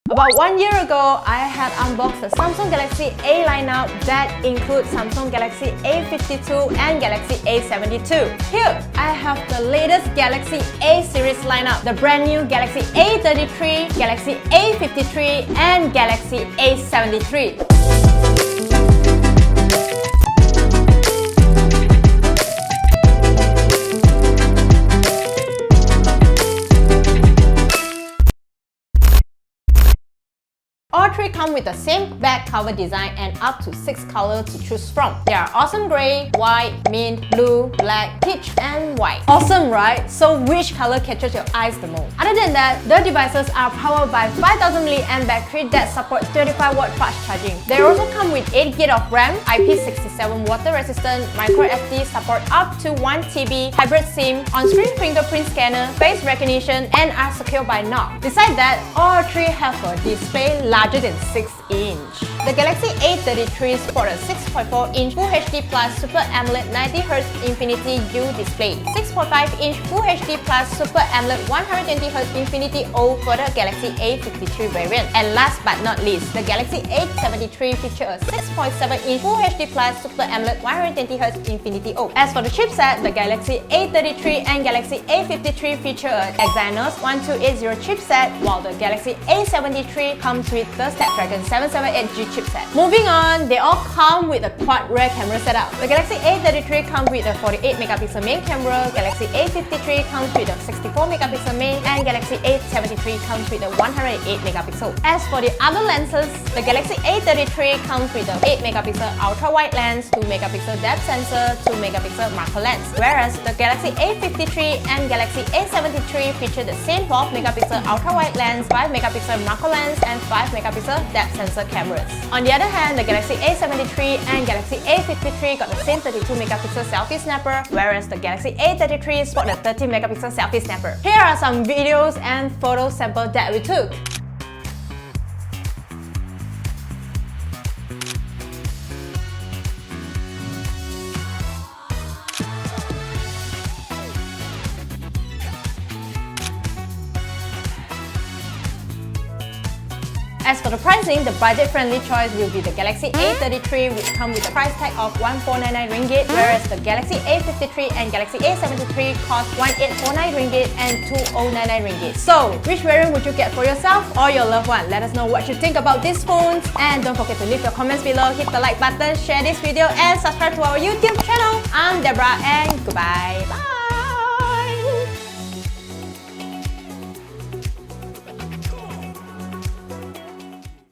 About 1 year ago, I had unboxed the Samsung Galaxy A lineup that includes Samsung Galaxy A52 and Galaxy A72. Here, I have the latest Galaxy A series lineup, the brand new Galaxy A33, Galaxy A53, and Galaxy A73. All three come with the same back cover design and up to 6 colors to choose from. They are awesome grey, white, mint, blue, black, peach, and white. Awesome, right? So which color catches your eyes the most? Other than that, the devices are powered by 5000 mAh battery that supports 35W fast charging. They also come with 8GB of RAM, IP67 water resistant, micro SD support up to 1TB, hybrid SIM, on-screen fingerprint scanner, face recognition, and are secured by knob. Besides that, all three have a display larger than 6 inch. The Galaxy A33 sports a 6.4-inch Full HD Plus Super AMOLED 90Hz Infinity U display, 6.5-inch Full HD Plus Super AMOLED 120Hz Infinity O for the Galaxy A53 variant. And last but not least, the Galaxy A73 features a 6.7-inch Full HD Plus Super AMOLED 120Hz Infinity O. As for the chipset, the Galaxy A33 and Galaxy A53 feature a Exynos 1280 chipset, while the Galaxy A73 comes with the Snapdragon 778G chipset. Moving on, they all come with a quad rear camera setup. The Galaxy A33 comes with a 48MP main camera, Galaxy A53 comes with a 64MP main, and Galaxy A73 comes with a 108MP. As for the other lenses, the Galaxy A33 comes with a 8MP ultra-wide lens, 2MP depth sensor, 2MP macro lens, whereas the Galaxy A53 and Galaxy A73 feature the same 12MP ultra-wide lens, 5MP macro lens, and 5MP depth sensor cameras. On the other hand, the Galaxy A73 and Galaxy A53 got the same 32MP selfie snapper, whereas the Galaxy A33 sport the 30MP selfie snapper. Here are some videos and photo samples that we took. As for the pricing, the budget-friendly choice will be the Galaxy A33, which comes with a price tag of 1499 ringgit, whereas the Galaxy A53 and Galaxy A73 cost 1849 ringgit and 2099 ringgit. So, which variant would you get for yourself or your loved one? Let us know what you think about these phones, and don't forget to leave your comments below, hit the like button, share this video, and subscribe to our YouTube channel. I'm Deborah, and goodbye. Bye!